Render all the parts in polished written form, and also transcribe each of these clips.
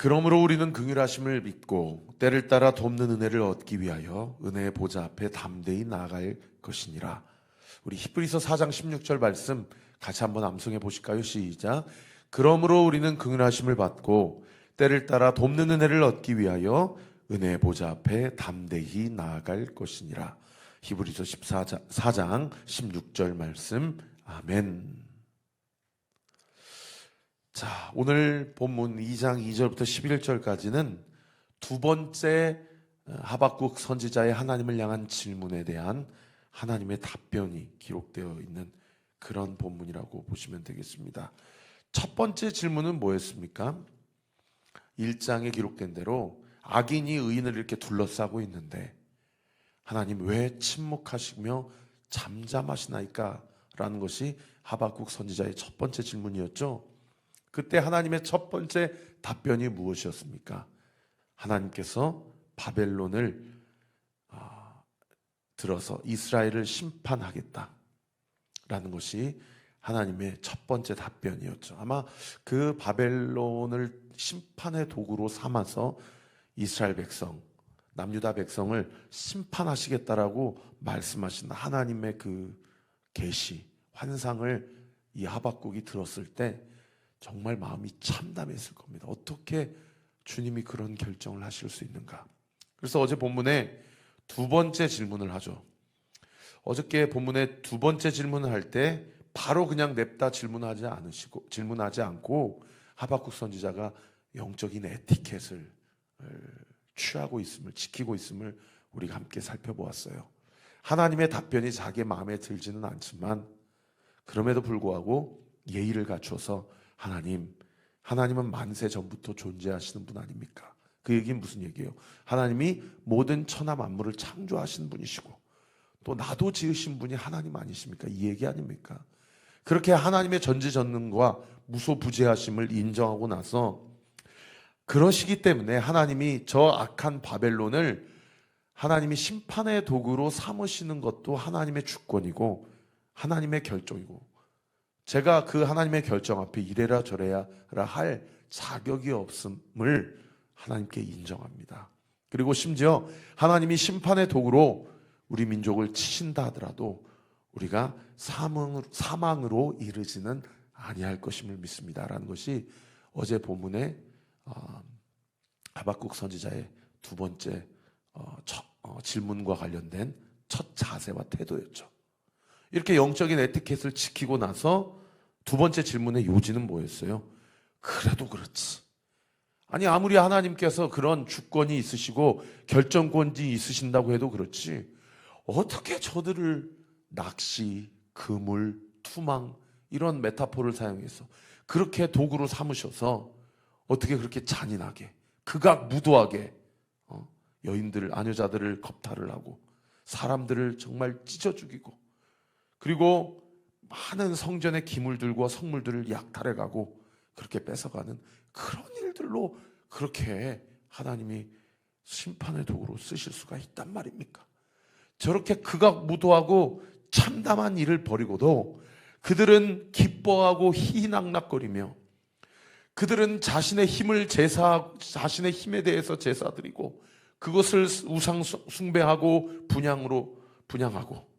그러므로 우리는 긍휼하심을 믿고 때를 따라 돕는 은혜를 얻기 위하여 은혜의 보좌 앞에 담대히 나아갈 것이니라. 우리 히브리서 4장 16절 말씀 같이 한번 암송해 보실까요? 시작. 그러므로 우리는 긍휼하심을 받고 때를 따라 돕는 은혜를 얻기 위하여 은혜의 보좌 앞에 담대히 나아갈 것이니라. 히브리서 4장 16절 말씀. 아멘. 자, 오늘 본문 2장 2절부터 11절까지는 두 번째 하박국 선지자의 하나님을 향한 질문에 대한 하나님의 답변이 기록되어 있는 그런 본문이라고 보시면 되겠습니다. 첫 번째 질문은 뭐였습니까? 1장에 기록된 대로 악인이 의인을 이렇게 둘러싸고 있는데 하나님 왜 침묵하시며 잠잠하시나이까? 라는 것이 하박국 선지자의 첫 번째 질문이었죠. 그때 하나님의 첫 번째 답변이 무엇이었습니까? 하나님께서 바벨론을 들어서 이스라엘을 심판하겠다라는 것이 하나님의 첫 번째 답변이었죠. 아마 그 바벨론을 심판의 도구로 삼아서 이스라엘 백성, 남유다 백성을 심판하시겠다라고 말씀하신 하나님의 그 계시, 환상을 이 하박국이 들었을 때 정말 마음이 참담했을 겁니다. 어떻게 주님이 그런 결정을 하실 수 있는가? 그래서 어제 본문에 두 번째 질문을 하죠. 어저께 본문에 두 번째 질문을 할 때 바로 그냥 냅다 질문하지 않고 하박국 선지자가 영적인 에티켓을 취하고 있음을, 지키고 있음을 우리가 함께 살펴보았어요. 하나님의 답변이 자기 마음에 들지는 않지만 그럼에도 불구하고 예의를 갖춰서 하나님은 만세 전부터 존재하시는 분 아닙니까? 그 얘기는 무슨 얘기예요? 하나님이 모든 천하 만물을 창조하신 분이시고 또 나도 지으신 분이 하나님 아니십니까? 이 얘기 아닙니까? 그렇게 하나님의 전지전능과 무소부재하심을 인정하고 나서 그러시기 때문에 하나님이 저 악한 바벨론을 하나님이 심판의 도구로 삼으시는 것도 하나님의 주권이고 하나님의 결정이고 제가 그 하나님의 결정 앞에 이래라 저래라 할 자격이 없음을 하나님께 인정합니다. 그리고 심지어 하나님이 심판의 도구로 우리 민족을 치신다 하더라도 우리가 사망으로 이르지는 아니할 것임을 믿습니다라는 것이 어제 본문의 하박국 선지자의 두 번째 질문과 관련된 첫 자세와 태도였죠. 이렇게 영적인 에티켓을 지키고 나서 두 번째 질문의 요지는 뭐였어요? 그래도 그렇지. 아니 아무리 하나님께서 그런 주권이 있으시고 결정권이 있으신다고 해도 그렇지 어떻게 저들을 낚시, 그물, 투망 이런 메타포를 사용해서 그렇게 도구로 삼으셔서 어떻게 그렇게 잔인하게 극악무도하게 여인들을, 아녀자들을 겁탈을 하고 사람들을 정말 찢어 죽이고 그리고 많은 성전의 기물들과 성물들을 약탈해가고 그렇게 뺏어가는 그런 일들로 그렇게 하나님이 심판의 도구로 쓰실 수가 있단 말입니까? 저렇게 극악무도하고 참담한 일을 벌이고도 그들은 기뻐하고 희희낙낙거리며 그들은 자신의 힘에 대해서 제사드리고 그것을 우상 숭배하고 분양하고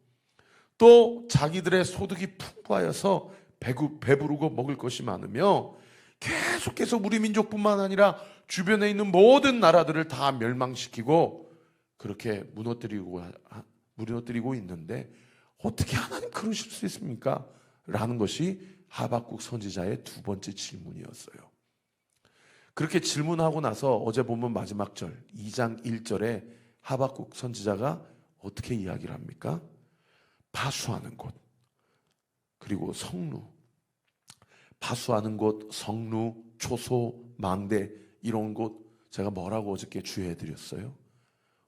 또 자기들의 소득이 풍부하여서 배부르고 먹을 것이 많으며 계속해서 우리 민족뿐만 아니라 주변에 있는 모든 나라들을 다 멸망시키고 그렇게 무너뜨리고 있는데 어떻게 하나님 그러실 수 있습니까? 라는 것이 하박국 선지자의 두 번째 질문이었어요. 그렇게 질문하고 나서 어제 본문 마지막 절 2장 1절에 하박국 선지자가 어떻게 이야기를 합니까? 파수하는 곳 그리고 성루, 파수하는 곳, 성루, 초소, 망대 이런 곳 제가 뭐라고 어저께 주의해드렸어요?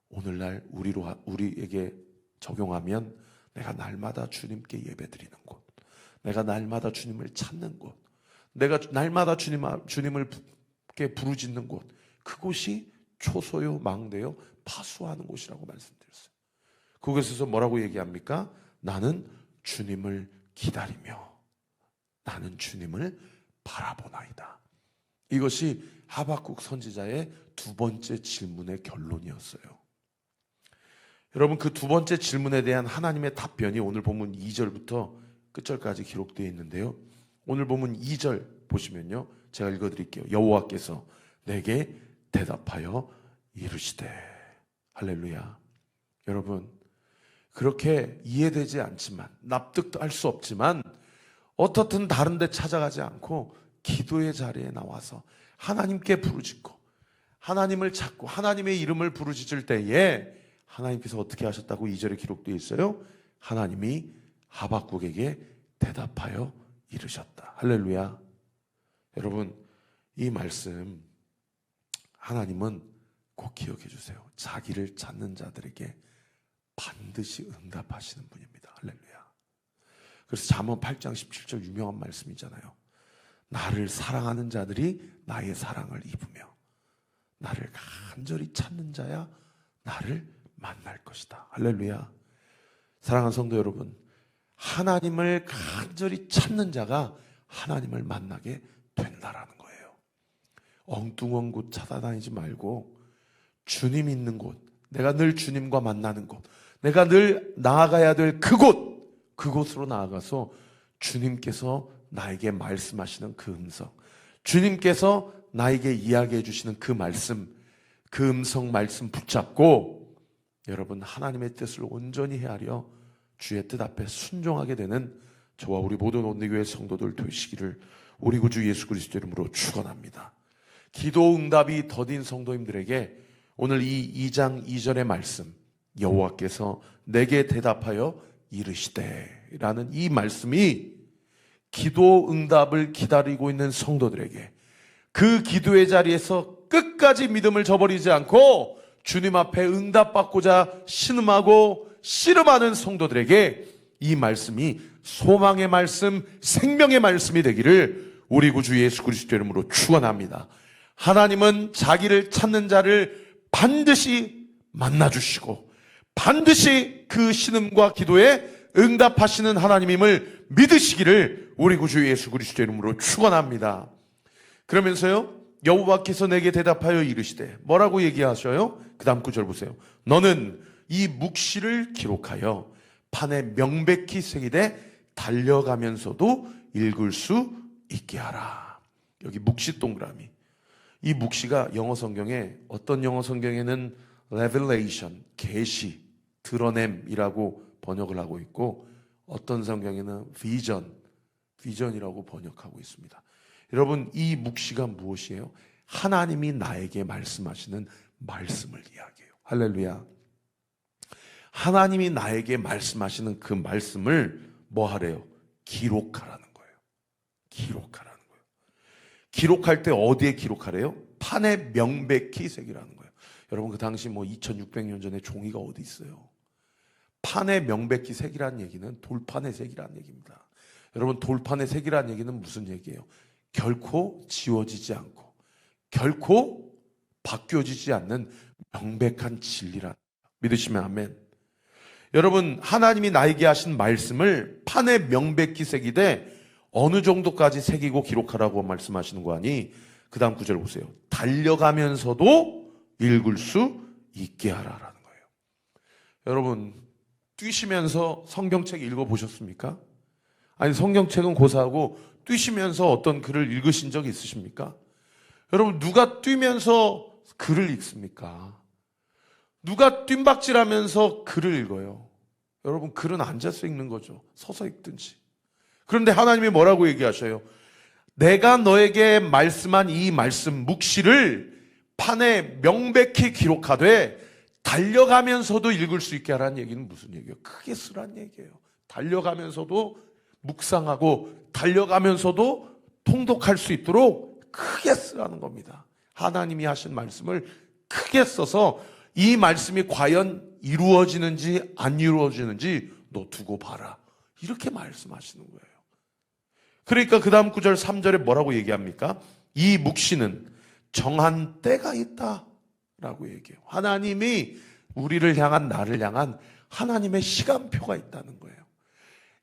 오늘날 우리에게 적용하면 내가 날마다 주님께 예배드리는 곳, 내가 날마다 주님을 찾는 곳, 내가 날마다 주님을 부르짖는 곳, 그곳이 초소요, 망대요, 파수하는 곳이라고 말씀드렸어요. 그곳에서 뭐라고 얘기합니까? 나는 주님을 기다리며 나는 주님을 바라보나이다. 이것이 하박국 선지자의 두 번째 질문의 결론이었어요. 여러분, 그 두 번째 질문에 대한 하나님의 답변이 오늘 본문 2절부터 끝절까지 기록되어 있는데요. 오늘 본문 2절 보시면요, 제가 읽어드릴게요. 여호와께서 내게 대답하여 이르시되. 할렐루야. 여러분, 그렇게 이해되지 않지만, 납득도 할 수 없지만, 어떻든 다른 데 찾아가지 않고 기도의 자리에 나와서 하나님께 부르짖고 하나님을 찾고 하나님의 이름을 부르짖을 때에 하나님께서 어떻게 하셨다고 2절에 기록되어 있어요? 하나님이 하박국에게 대답하여 이르셨다. 할렐루야. 여러분, 이 말씀 하나님은 꼭 기억해 주세요. 자기를 찾는 자들에게 반드시 응답하시는 분입니다. 할렐루야. 그래서 잠언 8장 17절 유명한 말씀이잖아요. 나를 사랑하는 자들이 나의 사랑을 입으며 나를 간절히 찾는 자야 나를 만날 것이다. 할렐루야. 사랑하는 성도 여러분, 하나님을 간절히 찾는 자가 하나님을 만나게 된다라는 거예요. 엉뚱한 곳 찾아다니지 말고 주님 있는 곳, 내가 늘 주님과 만나는 곳, 내가 늘 나아가야 될 그곳으로 나아가서 주님께서 나에게 말씀하시는 그 음성, 주님께서 나에게 이야기해 주시는 그 말씀, 그 음성 말씀 붙잡고 여러분, 하나님의 뜻을 온전히 헤아려 주의 뜻 앞에 순종하게 되는 저와 우리 모든 온리교회 성도들 되시기를 우리 구주 예수 그리스도 이름으로 축원합니다. 기도 응답이 더딘 성도님들에게 오늘 이 2장 2절의 말씀, 여호와께서 내게 대답하여 이르시되 라는 이 말씀이 기도 응답을 기다리고 있는 성도들에게, 그 기도의 자리에서 끝까지 믿음을 저버리지 않고 주님 앞에 응답받고자 신음하고 씨름하는 성도들에게 이 말씀이 소망의 말씀, 생명의 말씀이 되기를 우리 구주 예수 그리스도 이름으로 축원합니다. 하나님은 자기를 찾는 자를 반드시 만나주시고 반드시 그 신음과 기도에 응답하시는 하나님임을 믿으시기를 우리 구주 예수 그리스도 이름으로 축원합니다. 그러면서요, 여호와께서 내게 대답하여 이르시되, 뭐라고 얘기하셔요? 그 다음 구절 보세요. 너는 이 묵시를 기록하여 판에 명백히 새기되 달려가면서도 읽을 수 있게 하라. 여기 묵시 동그라미. 이 묵시가 영어 성경에, 어떤 영어 성경에는 revelation, 계시, 드러냄이라고 번역을 하고 있고, 어떤 성경에는 vision이라고 번역하고 있습니다. 여러분, 이 묵시가 무엇이에요? 하나님이 나에게 말씀하시는 말씀을 이야기해요. 할렐루야. 하나님이 나에게 말씀하시는 그 말씀을 뭐 하래요? 기록하라는 거예요. 기록하라는 거예요. 기록할 때 어디에 기록하래요? 판에 명백히 새기라는 거예요. 여러분, 그 당시 2600년 전에 종이가 어디 있어요? 판에 명백히 새기라는 얘기는 돌판에 새기라는 얘기입니다. 여러분, 돌판에 새기라는 얘기는 무슨 얘기예요? 결코 지워지지 않고 결코 바뀌어지지 않는 명백한 진리라. 믿으시면 아멘. 여러분, 하나님이 나에게 하신 말씀을 판에 명백히 새기되 어느 정도까지 새기고 기록하라고 말씀하시는 거 아니? 그 다음 구절 보세요. 달려가면서도 읽을 수 있게 하라라는 거예요. 여러분, 뛰시면서 성경책 읽어보셨습니까? 아니, 성경책은 고사하고 뛰시면서 어떤 글을 읽으신 적 있으십니까? 여러분, 누가 뛰면서 글을 읽습니까? 누가 뜀박질하면서 글을 읽어요? 여러분, 글은 앉아서 읽는 거죠. 서서 읽든지. 그런데 하나님이 뭐라고 얘기하셔요? 내가 너에게 말씀한 이 말씀 묵시를 판에 명백히 기록하되 달려가면서도 읽을 수 있게 하라는 얘기는 무슨 얘기예요? 크게 쓰라는 얘기예요. 달려가면서도 묵상하고 달려가면서도 통독할 수 있도록 크게 쓰라는 겁니다. 하나님이 하신 말씀을 크게 써서 이 말씀이 과연 이루어지는지 안 이루어지는지 너 두고 봐라. 이렇게 말씀하시는 거예요. 그러니까 그 다음 구절 3절에 뭐라고 얘기합니까? 이 묵시는 정한 때가 있다라고 얘기해요. 하나님이 우리를 향한, 나를 향한 하나님의 시간표가 있다는 거예요.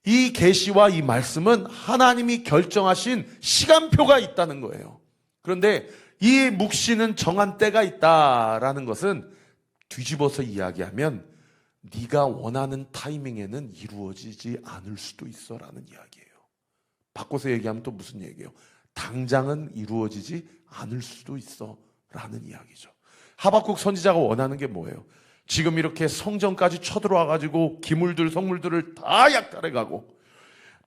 이 계시와 이 말씀은 하나님이 결정하신 시간표가 있다는 거예요. 그런데 이 묵시는 정한 때가 있다라는 것은 뒤집어서 이야기하면 네가 원하는 타이밍에는 이루어지지 않을 수도 있어라는 이야기예요. 바꿔서 얘기하면 또 무슨 얘기예요? 당장은 이루어지지 않을 수도 있어라는 이야기죠. 하박국 선지자가 원하는 게 뭐예요? 지금 이렇게 성전까지 쳐들어와가지고 기물들, 성물들을 다 약탈해가고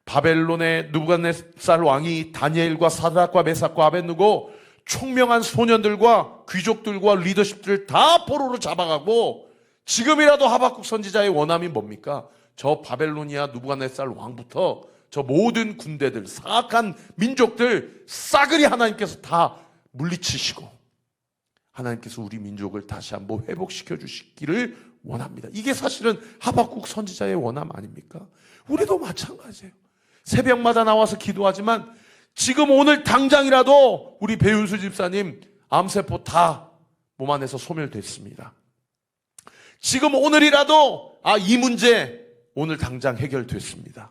바벨론의 느부갓네살 왕이 다니엘과 사드락과 메삭과 아벳느고 총명한 소년들과 귀족들과 리더십들을 다 포로로 잡아가고 지금이라도 하박국 선지자의 원함이 뭡니까? 저 바벨로니아 느부갓네살 왕부터 저 모든 군대들, 사악한 민족들 싸그리 하나님께서 다 물리치시고 하나님께서 우리 민족을 다시 한번 회복시켜 주시기를 원합니다. 이게 사실은 하박국 선지자의 원함 아닙니까? 우리도 마찬가지예요. 새벽마다 나와서 기도하지만 지금 오늘 당장이라도 우리 배윤수 집사님 암세포 다 몸 안에서 소멸됐습니다. 지금 오늘이라도 이 문제 오늘 당장 해결됐습니다.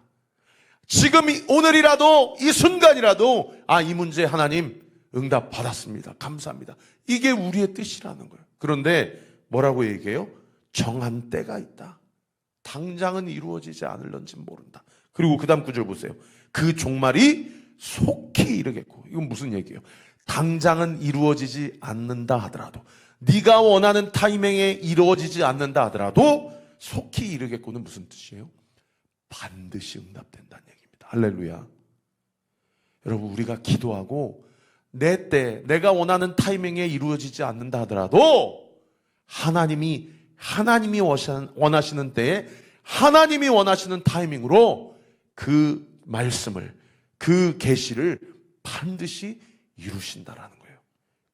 지금 오늘이라도 이 순간이라도 이 문제 하나님 응답 받았습니다. 감사합니다. 이게 우리의 뜻이라는 거예요. 그런데 뭐라고 얘기해요? 정한 때가 있다. 당장은 이루어지지 않을런지 모른다. 그리고 그 다음 구절 보세요. 그 종말이 속히 이르겠고. 이건 무슨 얘기예요? 당장은 이루어지지 않는다 하더라도, 네가 원하는 타이밍에 이루어지지 않는다 하더라도 속히 이르겠고는 무슨 뜻이에요? 반드시 응답된다는 얘기입니다. 할렐루야. 여러분, 우리가 기도하고 내 때, 내가 원하는 타이밍에 이루어지지 않는다 하더라도 하나님이 원하시는 때에 하나님이 원하시는 타이밍으로 그 말씀을, 그 계시를 반드시 이루신다라는 거예요.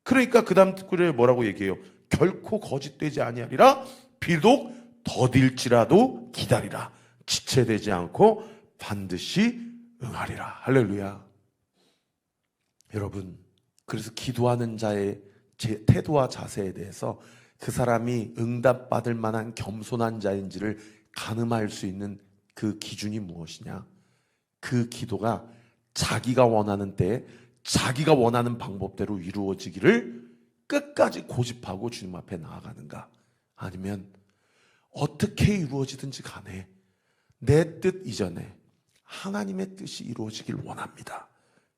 그러니까 그 다음 구절에 뭐라고 얘기해요? 결코 거짓되지 아니하리라. 비록 더딜지라도 기다리라. 지체되지 않고 반드시 응하리라. 할렐루야. 여러분, 그래서 기도하는 자의 태도와 자세에 대해서 그 사람이 응답받을 만한 겸손한 자인지를 가늠할 수 있는 그 기준이 무엇이냐? 그 기도가 자기가 원하는 때에 자기가 원하는 방법대로 이루어지기를 끝까지 고집하고 주님 앞에 나아가는가? 아니면 어떻게 이루어지든지 간에 내 뜻 이전에 하나님의 뜻이 이루어지길 원합니다.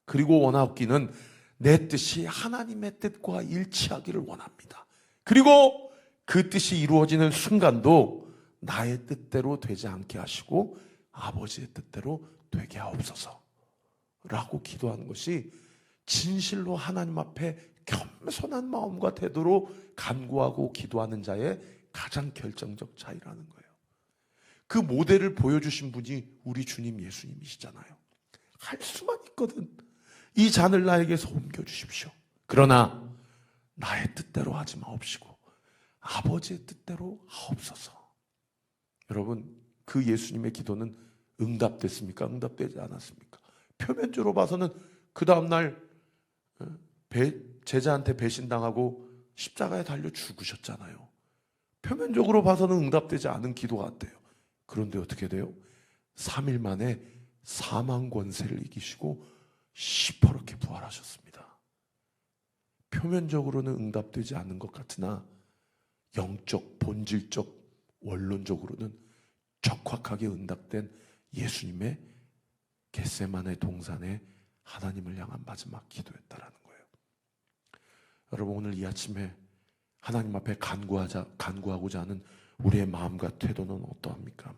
그리고 원하기는 내 뜻이 하나님의 뜻과 일치하기를 원합니다. 그리고 그 뜻이 이루어지는 순간도 나의 뜻대로 되지 않게 하시고 아버지의 뜻대로 되게 하옵소서 라고 기도하는 것이 진실로 하나님 앞에 겸손한 마음과 태도로 간구하고 기도하는 자의 가장 결정적 차이라는 거예요. 그 모델을 보여주신 분이 우리 주님 예수님이시잖아요. 할 수만 있거든. 이 잔을 나에게서 옮겨주십시오. 그러나 나의 뜻대로 하지 마옵시고 아버지의 뜻대로 하옵소서. 여러분, 그 예수님의 기도는 응답됐습니까? 응답되지 않았습니까? 표면적으로 봐서는 그 다음날 제자한테 배신당하고 십자가에 달려 죽으셨잖아요. 표면적으로 봐서는 응답되지 않은 기도 같아요. 그런데 어떻게 돼요? 3일 만에 사망 권세를 이기시고 시퍼렇게 부활하셨습니다. 표면적으로는 응답되지 않은 것 같으나 영적, 본질적, 원론적으로는 적확하게 응답된 예수님의 겟세마네 동산에 하나님을 향한 마지막 기도였다라는 거예요. 여러분, 오늘 이 아침에 하나님 앞에 간구하고자 하는 우리의 마음과 태도는 어떠합니까?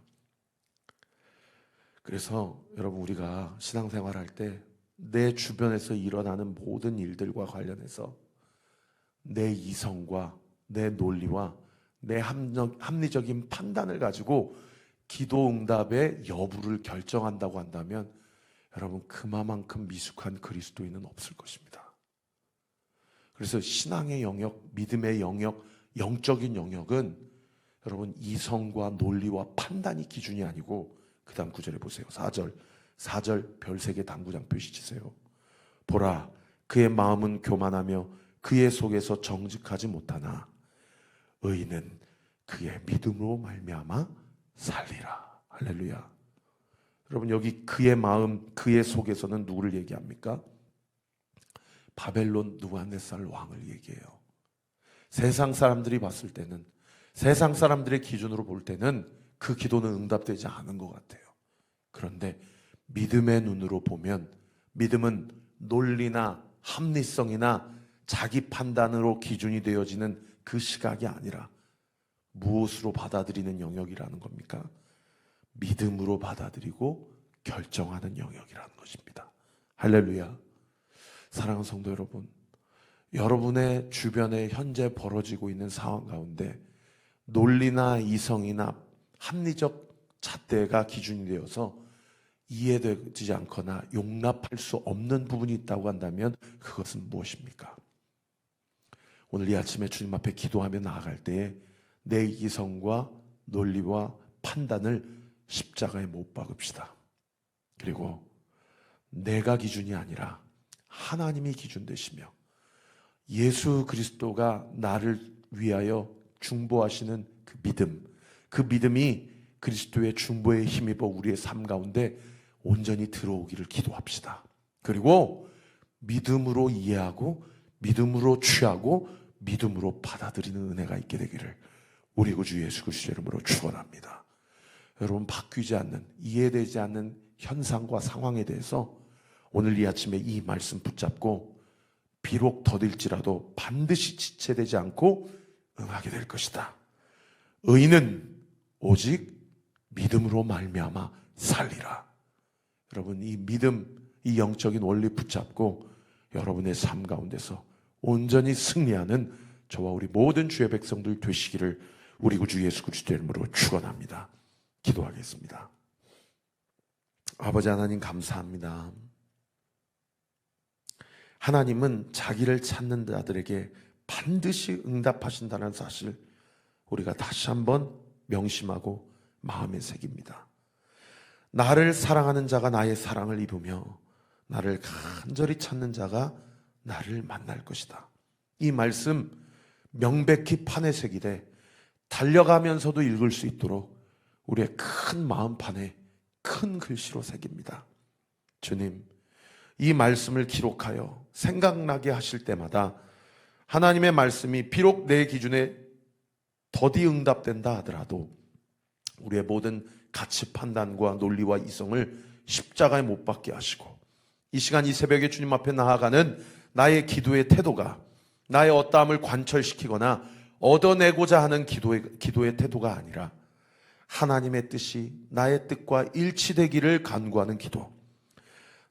그래서 여러분, 우리가 신앙생활할 때 내 주변에서 일어나는 모든 일들과 관련해서 내 이성과 내 논리와 내 합리적인 판단을 가지고 기도 응답의 여부를 결정한다고 한다면 여러분, 그만큼 미숙한 그리스도인은 없을 것입니다. 그래서 신앙의 영역, 믿음의 영역, 영적인 영역은 여러분 이성과 논리와 판단이 기준이 아니고, 그 다음 구절에 보세요. 4절 별 3개 당구장 표시 치세요. 보라, 그의 마음은 교만하며 그의 속에서 정직하지 못하나 의인은 그의 믿음으로 말미암아 살리라. 할렐루야. 여러분, 여기 그의 마음, 그의 속에서는 누구를 얘기합니까? 바벨론 느부갓네살 왕을 얘기해요. 세상 사람들이 봤을 때는, 세상 사람들의 기준으로 볼 때는 그 기도는 응답되지 않은 것 같아요. 그런데 믿음의 눈으로 보면, 믿음은 논리나 합리성이나 자기 판단으로 기준이 되어지는 그 시각이 아니라 무엇으로 받아들이는 영역이라는 겁니까? 믿음으로 받아들이고 결정하는 영역이라는 것입니다. 할렐루야. 사랑하는 성도 여러분, 여러분의 주변에 현재 벌어지고 있는 상황 가운데 논리나 이성이나 합리적 잣대가 기준이 되어서 이해되지 않거나 용납할 수 없는 부분이 있다고 한다면 그것은 무엇입니까? 오늘 이 아침에 주님 앞에 기도하며 나아갈 때에 내 이성과 논리와 판단을 십자가에 못 박읍시다. 그리고 내가 기준이 아니라 하나님이 기준 되시며 예수 그리스도가 나를 위하여 중보하시는 그 믿음이 그리스도의 중보에 힘입어 우리의 삶 가운데 온전히 들어오기를 기도합시다. 그리고 믿음으로 이해하고 믿음으로 취하고 믿음으로 받아들이는 은혜가 있게 되기를 우리 구주 예수 그리스도의 이름으로 축원합니다. 여러분, 바뀌지 않는, 이해되지 않는 현상과 상황에 대해서 오늘 이 아침에 이 말씀 붙잡고 비록 더딜지라도 반드시 지체되지 않고 응하게 될 것이다. 의인은 오직 믿음으로 말미암아 살리라. 여러분, 이 믿음, 이 영적인 원리 붙잡고 여러분의 삶 가운데서 온전히 승리하는 저와 우리 모든 주의 백성들 되시기를 우리 구주 예수 그리스도의 이름으로 축원합니다. 기도하겠습니다. 아버지 하나님, 감사합니다. 하나님은 자기를 찾는 자들에게 반드시 응답하신다는 사실, 우리가 다시 한번 명심하고 마음에 새깁니다. 나를 사랑하는 자가 나의 사랑을 입으며 나를 간절히 찾는 자가 나를 만날 것이다. 이 말씀 명백히 판에 새기되 달려가면서도 읽을 수 있도록 우리의 큰 마음판에 큰 글씨로 새깁니다. 주님, 이 말씀을 기록하여 생각나게 하실 때마다 하나님의 말씀이 비록 내 기준에 더디 응답된다 하더라도 우리의 모든 가치 판단과 논리와 이성을 십자가에 못 박게 하시고 이 시간 이 새벽에 주님 앞에 나아가는 나의 기도의 태도가 나의 어떠함을 관철시키거나 얻어내고자 하는 기도의 태도가 아니라 하나님의 뜻이 나의 뜻과 일치되기를 간구하는 기도,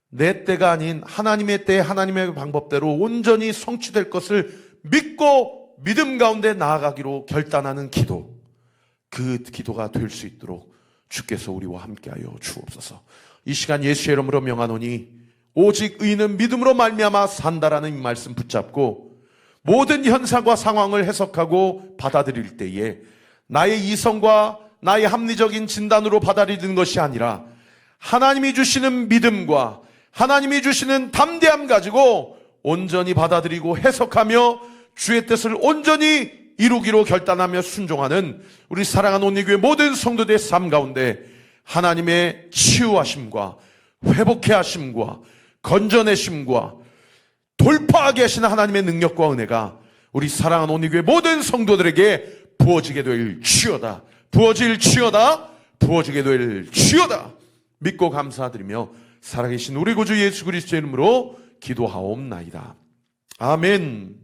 내 때가 아닌 하나님의 때 하나님의 방법대로 온전히 성취될 것을 믿고 믿음 가운데 나아가기로 결단하는 기도, 그 기도가 될 수 있도록 주께서 우리와 함께하여 주옵소서. 이 시간 예수의 이름으로 명하노니 오직 의인은 믿음으로 말미암아 산다라는 이 말씀 붙잡고 모든 현상과 상황을 해석하고 받아들일 때에 나의 이성과 나의 합리적인 진단으로 받아들이는 것이 아니라 하나님이 주시는 믿음과 하나님이 주시는 담대함 가지고 온전히 받아들이고 해석하며 주의 뜻을 온전히 이루기로 결단하며 순종하는 우리 사랑하는 온리교회 모든 성도들의 삶 가운데 하나님의 치유하심과 회복해 하심과 건져내심과 돌파하게 하시는 하나님의 능력과 은혜가 우리 사랑하는 온리교회 모든 성도들에게 부어지게 될 주여다. 부어질 주여다. 부어지게 될 주여다. 믿고 감사드리며 살아계신 우리 구주 예수 그리스도의 이름으로 기도하옵나이다. 아멘.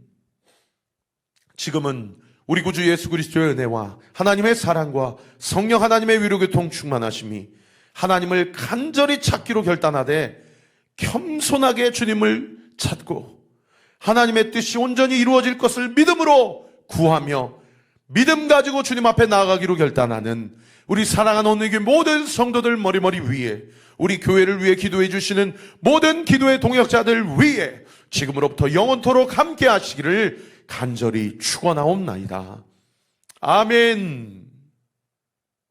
지금은 우리 구주 예수 그리스도의 은혜와 하나님의 사랑과 성령 하나님의 위로교통 충만하심이 하나님을 간절히 찾기로 결단하되 겸손하게 주님을 찾고 하나님의 뜻이 온전히 이루어질 것을 믿음으로 구하며 믿음 가지고 주님 앞에 나아가기로 결단하는 우리 사랑하는 온누리 모든 성도들 머리머리 위에 우리 교회를 위해 기도해 주시는 모든 기도의 동역자들 위에 지금으로부터 영원토록 함께 하시기를 간절히 축원하옵나이다. 아멘.